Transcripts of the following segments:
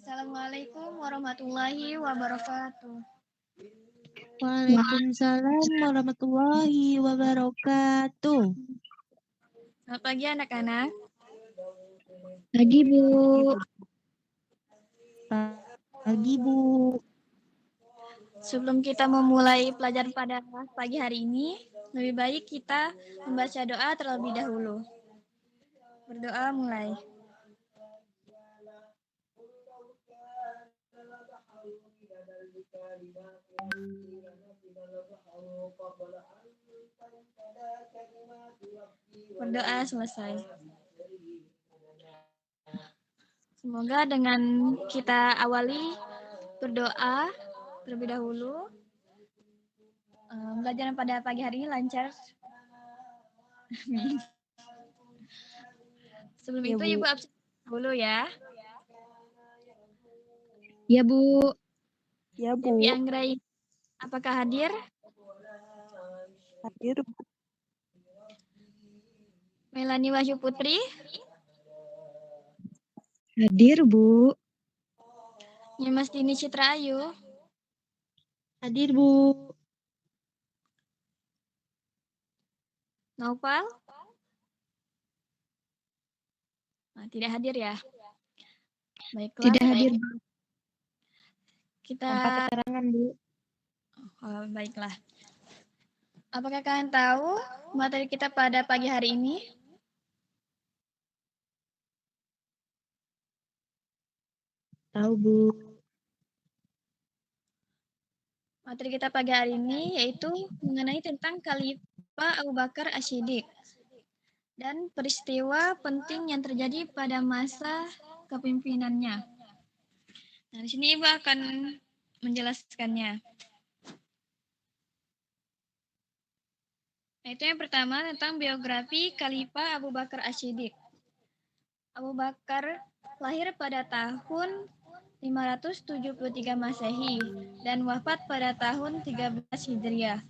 Assalamualaikum warahmatullahi wabarakatuh. Waalaikumsalam warahmatullahi wabarakatuh. Selamat pagi anak-anak. Pagi, Bu. Pagi, Bu. Sebelum kita memulai pelajaran pada pagi hari ini, lebih baik kita membaca doa terlebih dahulu. Berdoa mulai. Berdoa selesai. Semoga dengan kita awali berdoa terlebih dahulu, pelajaran pada pagi hari ini lancar. Sebelum Ya, itu Bu. Ibu absen dulu ya. Ya, Bu. Ya, Bu. Devi Anggraini, apakah hadir? Hadir, Bu. Melani Wahyu Putri, Hadir, Bu. Nyemastini Citra Ayu, Hadir, Bu. Naufal, tidak hadir ya. Baiklah. Tidak hadir, Bu. Kita Tanpa keterangan, Bu. baiklah. Apakah kalian tahu materi kita pada pagi hari ini? Tahu, Bu. Materi kita pagi hari ini yaitu mengenai tentang Khalifah Abu Bakar As-Siddiq dan peristiwa penting yang terjadi pada masa kepemimpinannya. Nah, di sini Ibu akan menjelaskannya. Nah, itu yang pertama tentang biografi Khalifah Abu Bakar As-Siddiq. Abu Bakar lahir pada tahun 573 Masehi dan wafat pada tahun 13 Hijriah.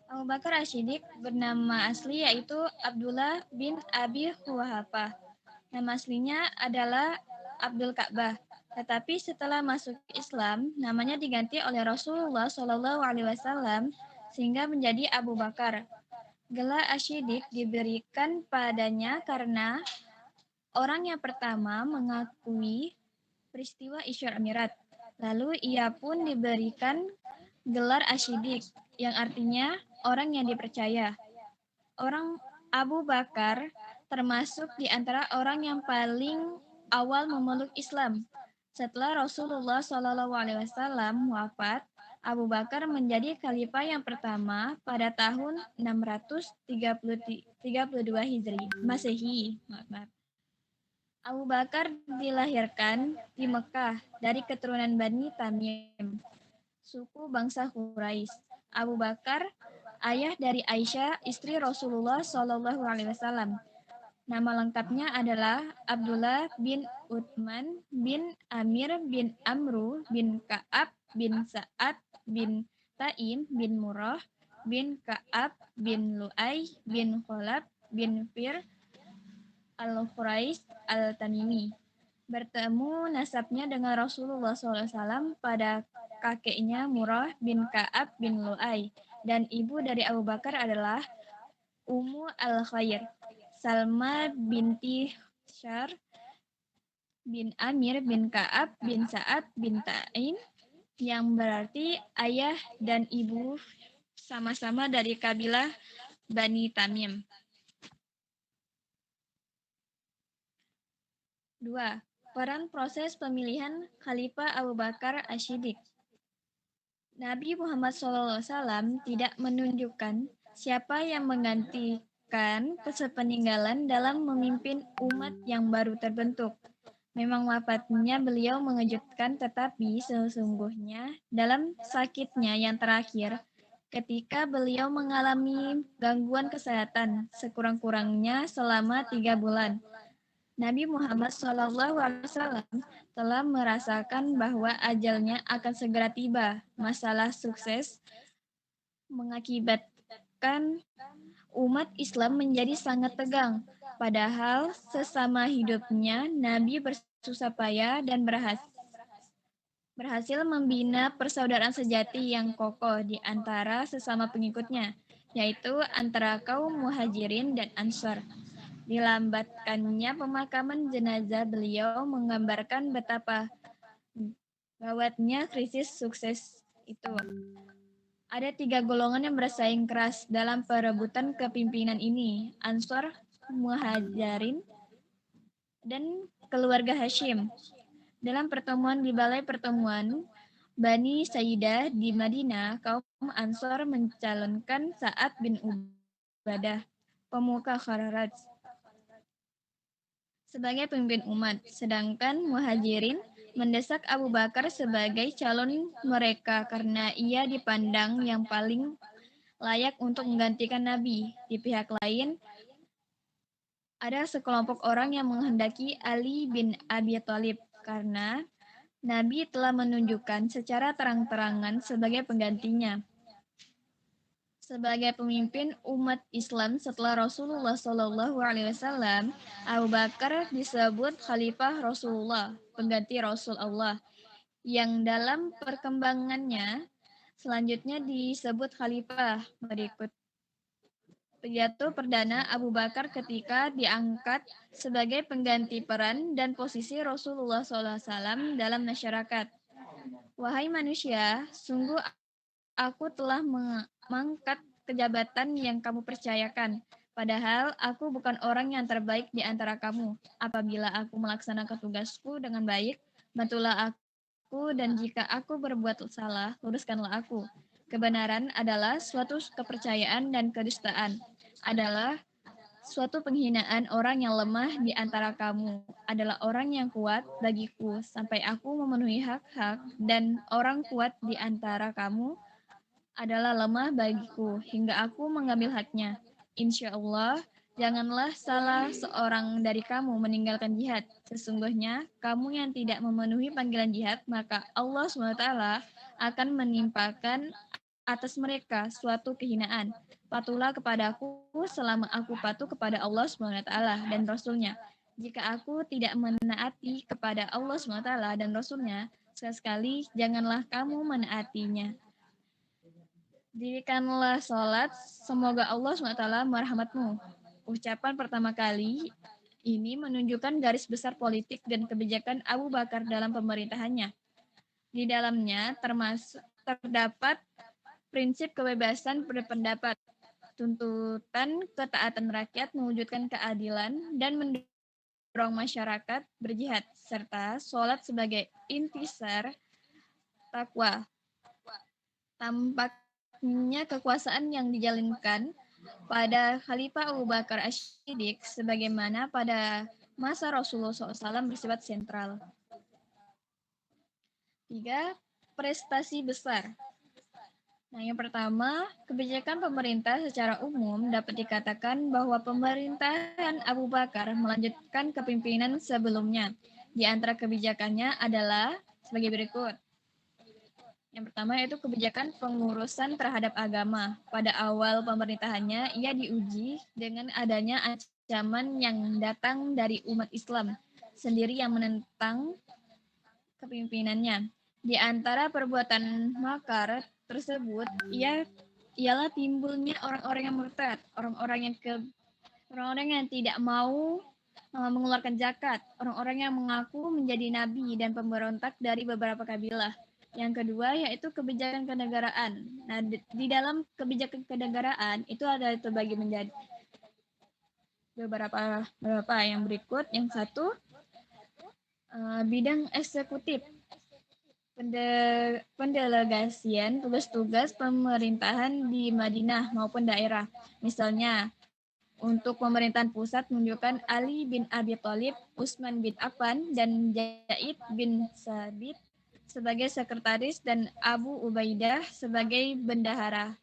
Abu Bakar As-Siddiq bernama asli yaitu Abdullah bin Abi Quhafah. Nama aslinya adalah Abdul Ka'bah. Tetapi setelah masuk Islam, namanya diganti oleh Rasulullah SAW sehingga menjadi Abu Bakar. Gelar As-Siddiq diberikan padanya karena orang yang pertama mengakui peristiwa Isra Mi'raj. Lalu ia pun diberikan gelar As-Siddiq yang artinya orang yang dipercaya. Orang Abu Bakar termasuk di antara orang yang paling awal memeluk Islam. Setelah Rasulullah SAW wafat, Abu Bakar menjadi khalifah yang pertama pada tahun 632 Hijri, Masehi. Maaf. Abu Bakar dilahirkan di Mekah dari keturunan Bani Tamim, suku bangsa Quraisy. Abu Bakar ayah dari Aisyah, istri Rasulullah SAW. Nama lengkapnya adalah Abdullah bin Uthman bin Amir bin Amru bin Ka'ab bin Sa'ad bin Taim bin Murrah bin Ka'ab bin Lu'ay bin Khalab bin Fir al-Quraisy al-Tamimi. Bertemu nasabnya dengan Rasulullah SAW pada kakeknya Murrah bin Ka'ab bin Lu'ay, dan ibu dari Abu Bakar adalah Ummu al-Khair, Salma binti Syar bin Amir bin Ka'ab bin Sa'ad bin Taim, yang berarti ayah dan ibu sama-sama dari kabilah Bani Tamim. 2. Peran proses pemilihan Khalifah Abu Bakar As-Siddiq. Nabi Muhammad SAW tidak menunjukkan siapa yang menggantikan sepeninggalan dalam memimpin umat yang baru terbentuk. Memang wafatnya beliau mengejutkan, tetapi sesungguhnya dalam sakitnya yang terakhir, ketika beliau mengalami gangguan kesehatan sekurang-kurangnya selama 3 bulan, Nabi Muhammad SAW telah merasakan bahwa ajalnya akan segera tiba. Masalah sukses mengakibatkan umat Islam menjadi sangat tegang. Padahal sesama hidupnya, Nabi susah payah dan berhasil membina persaudaraan sejati yang kokoh di antara sesama pengikutnya, yaitu antara kaum Muhajirin dan Ansor. Dilambatkannya pemakaman jenazah beliau menggambarkan betapa gawatnya krisis sukses itu. Ada 3 golongan yang bersaing keras dalam perebutan kepimpinan ini, Ansor, Muhajirin, dan keluarga Hashim. Dalam pertemuan di balai pertemuan Bani Sayyidah di Madinah, kaum Ansor mencalonkan Sa'ad bin Ubadah, pemuka Kharraj, sebagai pemimpin umat, sedangkan Muhajirin mendesak Abu Bakar sebagai calon mereka karena ia dipandang yang paling layak untuk menggantikan Nabi. Di pihak lain, ada sekelompok orang yang menghendaki Ali bin Abi Thalib karena Nabi telah menunjukkan secara terang-terangan sebagai penggantinya. Sebagai pemimpin umat Islam setelah Rasulullah SAW, Abu Bakar disebut Khalifah Rasulullah, pengganti Rasul Allah, yang dalam perkembangannya selanjutnya disebut Khalifah berikut. Pidato perdana Abu Bakar ketika diangkat sebagai pengganti peran dan posisi Rasulullah SAW dalam masyarakat. Wahai manusia, sungguh aku telah mengangkat kejabatan yang kamu percayakan. Padahal aku bukan orang yang terbaik di antara kamu. Apabila aku melaksanakan tugasku dengan baik, bantulah aku, dan jika aku berbuat salah, luruskanlah aku. Kebenaran adalah suatu kepercayaan dan kedustaan adalah suatu penghinaan. Orang yang lemah di antara kamu adalah orang yang kuat bagiku sampai aku memenuhi hak-hak, dan orang kuat di antara kamu adalah lemah bagiku hingga aku mengambil haknya. Insya Allah, janganlah salah seorang dari kamu meninggalkan jihad. Sesungguhnya, kamu yang tidak memenuhi panggilan jihad, maka Allah SWT akan menimpakan atas mereka suatu kehinaan. Patuhlah kepadaku selama aku patuh kepada Allah SWT dan Rasulnya. Jika aku tidak menaati kepada Allah SWT dan Rasulnya, sekali-sekali janganlah kamu menaatinya. Dirikanlah sholat, semoga Allah SWT merahmatmu. Ucapan pertama kali ini menunjukkan garis besar politik dan kebijakan Abu Bakar dalam pemerintahannya. Di dalamnya terdapat prinsip kebebasan berpendapat, tuntutan ketaatan rakyat, mewujudkan keadilan, dan mendorong masyarakat berjihad, serta sholat sebagai intisar takwa. Tampaknya kekuasaan yang dijalankan pada Khalifah Abu Bakar Asy-Syiddiq sebagaimana pada masa Rasulullah SAW bersifat sentral. 3. Prestasi besar. Nah, yang pertama, kebijakan pemerintah secara umum dapat dikatakan bahwa pemerintahan Abu Bakar melanjutkan kepemimpinan sebelumnya. Di antara kebijakannya adalah sebagai berikut. Yang pertama yaitu kebijakan pengurusan terhadap agama. Pada awal pemerintahannya, ia diuji dengan adanya ancaman yang datang dari umat Islam sendiri yang menentang kepemimpinannya. Di antara perbuatan makar tersebut, ialah timbulnya orang-orang yang murtad, orang-orang yang tidak mau mengeluarkan zakat, orang-orang yang mengaku menjadi nabi dan pemberontak dari beberapa kabilah. Yang kedua yaitu kebijakan kenegaraan. Nah, di dalam kebijakan kenegaraan itu ada terbagi menjadi beberapa yang berikut. Yang satu, bidang eksekutif, pendelegasian tugas-tugas pemerintahan di Madinah maupun daerah. Misalnya, untuk pemerintahan pusat menunjukkan Ali bin Abi Thalib, Utsman bin Affan, dan Zaid bin Sabit sebagai sekretaris dan Abu Ubaidah sebagai bendahara.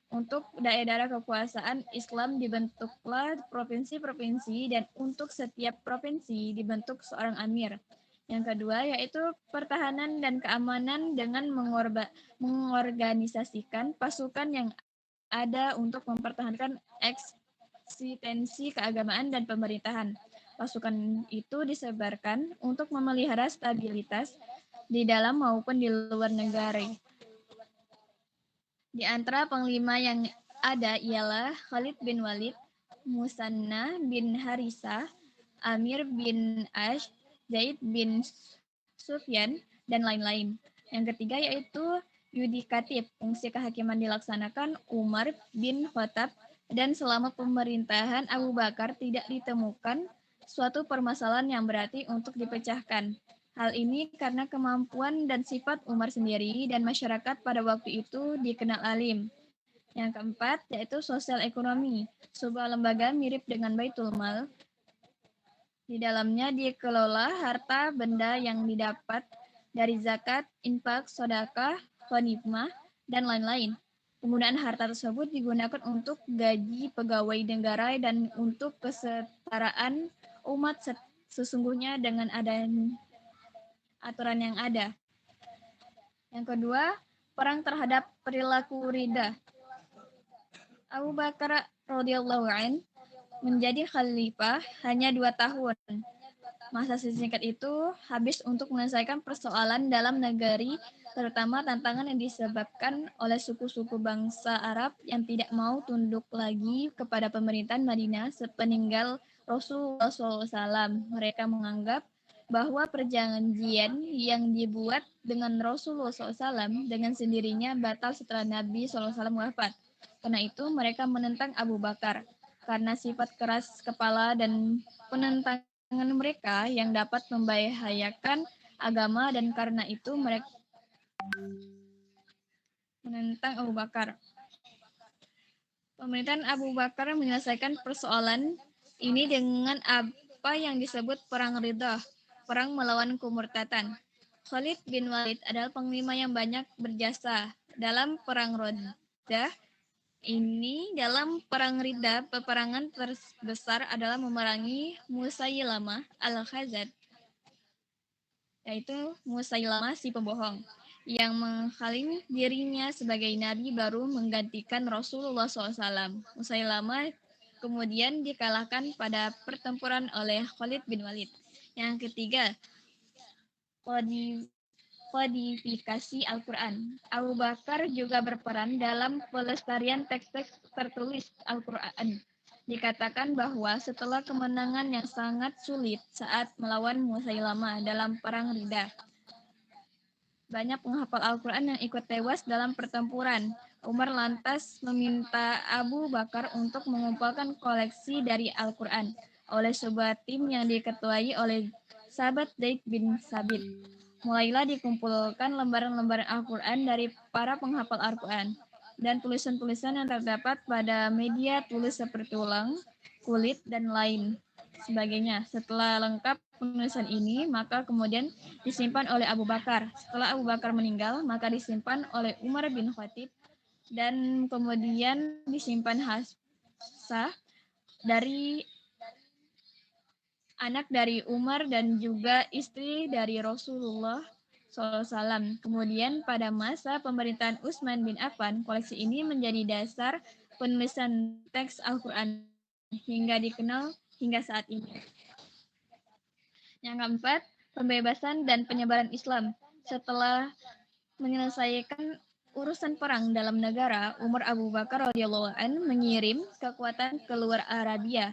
Untuk daerah kekuasaan Islam dibentuklah provinsi-provinsi dan untuk setiap provinsi dibentuk seorang amir. Yang kedua yaitu pertahanan dan keamanan dengan mengorganisasikan pasukan yang ada untuk mempertahankan eksistensi keagamaan dan pemerintahan. Pasukan itu disebarkan untuk memelihara stabilitas di dalam maupun di luar negara. Di antara panglima yang ada ialah Khalid bin Walid, Musanna bin Harisah, Amir bin Ash, Zaid bin Sufyan, dan lain-lain. Yang ketiga yaitu yudikatif, fungsi kehakiman dilaksanakan Umar bin Khattab, dan selama pemerintahan Abu Bakar tidak ditemukan suatu permasalahan yang berarti untuk dipecahkan. Hal ini karena kemampuan dan sifat Umar sendiri dan masyarakat pada waktu itu dikenal alim. Yang keempat yaitu sosial ekonomi, sebuah lembaga mirip dengan Baitul Mal. Di dalamnya dikelola harta benda yang didapat dari zakat, infak, sedekah, ghanimah, dan lain-lain. Penggunaan harta tersebut digunakan untuk gaji pegawai negara dan untuk kesetaraan umat sesungguhnya dengan adanya aturan yang ada. Yang kedua, perang terhadap perilaku ridha. Abu Bakar radhiyallahu an menjadi khalifah hanya 2 tahun. Masa sesingkat itu habis untuk menyelesaikan persoalan dalam negeri, terutama tantangan yang disebabkan oleh suku-suku bangsa Arab yang tidak mau tunduk lagi kepada pemerintahan Madinah sepeninggal Rasulullah SAW. Mereka menganggap bahwa perjanjian yang dibuat dengan Rasulullah SAW dengan sendirinya batal setelah Nabi SAW wafat. Karena itu mereka menentang Abu Bakar karena sifat keras kepala dan penentangan mereka yang dapat membahayakan agama, dan karena itu mereka menentang Abu Bakar. Pemerintahan Abu Bakar menyelesaikan persoalan ini dengan apa yang disebut Perang Ridha, perang melawan kemurtadan. Khalid bin Walid adalah panglima yang banyak berjasa dalam Perang Ridha ini. Dalam Perang Ridha, peperangan terbesar adalah memerangi Musailamah al-Khazzab, yaitu Musailamah si pembohong, yang mengklaim dirinya sebagai nabi baru menggantikan Rasulullah SAW. Musailamah kemudian dikalahkan pada pertempuran oleh Khalid bin Walid. Yang ketiga, kodifikasi Al-Quran. Abu Bakar juga berperan dalam pelestarian teks-teks tertulis Al-Quran. Dikatakan bahwa setelah kemenangan yang sangat sulit saat melawan Musailamah dalam Perang Ridha, banyak penghafal Al-Quran yang ikut tewas dalam pertempuran. Umar lantas meminta Abu Bakar untuk mengumpulkan koleksi dari Al-Quran oleh sebuah tim yang diketuai oleh sahabat Zaid bin Sabit. Mulailah dikumpulkan lembaran-lembaran Al-Quran dari para penghafal Al-Quran dan tulisan-tulisan yang terdapat pada media tulis seperti tulang, kulit, dan lain sebagainya. Setelah lengkap penulisan ini, maka kemudian disimpan oleh Abu Bakar. Setelah Abu Bakar meninggal, maka disimpan oleh Umar bin Khattab, dan kemudian disimpan Hafsah dari anak dari Umar dan juga istri dari Rasulullah SAW. Kemudian pada masa pemerintahan Utsman bin Affan, koleksi ini menjadi dasar penulisan teks Al-Quran hingga dikenal hingga saat ini. Yang keempat, pembebasan dan penyebaran Islam. Setelah menyelesaikan urusan perang dalam negara, Umar Abu Bakar radhiyallahu an mengirim kekuatan ke luar Arabia.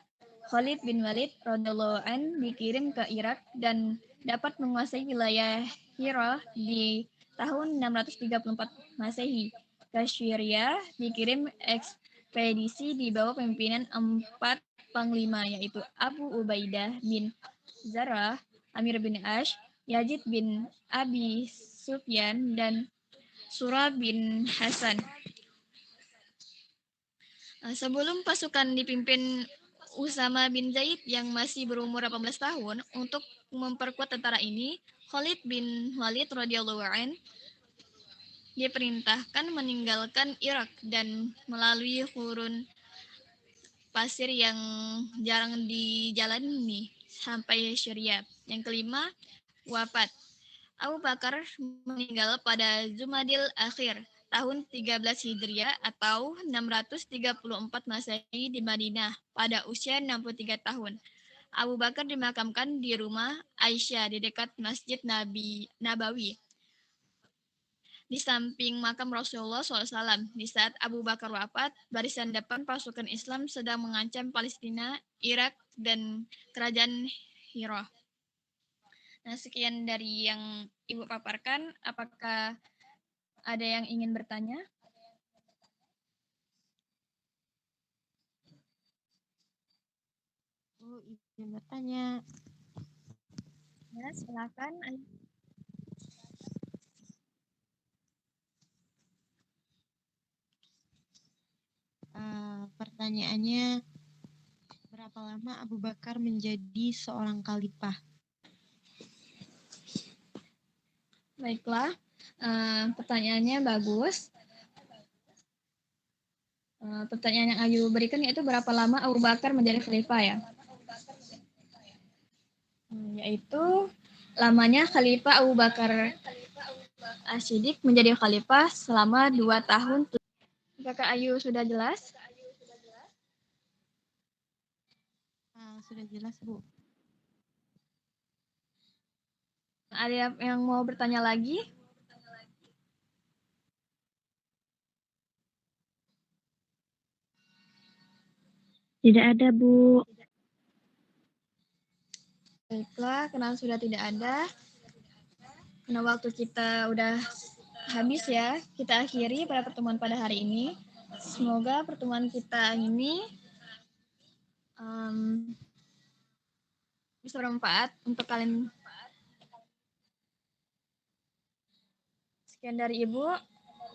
Khalid bin Walid radhiyallahu an dikirim ke Irak dan dapat menguasai wilayah Hira di tahun 634 Masehi. Ke Syria dikirim ekspedisi di bawah pimpinan 4 panglima, yaitu Abu Ubaidah bin Zarrah, Amir bin Ash, Yazid bin Abi Sufyan, dan Surah bin Hasan. Sebelum pasukan dipimpin Usama bin Zaid yang masih berumur 18 tahun, untuk memperkuat tentara ini, Khalid bin Walid radhiyallahu an diperintahkan meninggalkan Irak dan melalui gurun pasir yang jarang dijalani sampai Syria. Yang kelima, wafat. Abu Bakar meninggal pada Jumadil Akhir tahun 13 Hijriah atau 634 Masehi di Madinah pada usia 63 tahun. Abu Bakar dimakamkan di rumah Aisyah di dekat Masjid Nabawi, di samping makam Rasulullah SAW. Di saat Abu Bakar wafat, barisan depan pasukan Islam sedang mengancam Palestina, Irak, dan kerajaan Hira. Nah, sekian dari yang Ibu paparkan. Apakah ada yang ingin bertanya? Bu, izin bertanya. Ya, silakan. Pertanyaannya, berapa lama Abu Bakar menjadi seorang khalifah? Baiklah, pertanyaannya bagus. Pertanyaan yang Ayu berikan yaitu berapa lama Abu Bakar menjadi khalifah ya? Yaitu lamanya Khalifah Abu Bakar Asy-Syiddiq menjadi khalifah selama 2 tahun. Apakah Ayu sudah jelas? Sudah jelas, Bu. Ada yang mau bertanya lagi? Tidak ada, Bu. Baiklah, karena sudah tidak ada, karena waktu kita udah habis ya, kita akhiri pada pertemuan pada hari ini. Semoga pertemuan kita ini bisa bermanfaat untuk kalian. Sekian dari Ibu.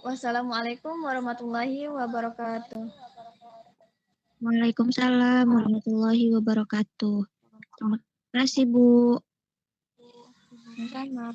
Wassalamualaikum warahmatullahi wabarakatuh. Waalaikumsalam warahmatullahi wabarakatuh. Terima kasih, Bu. Sama.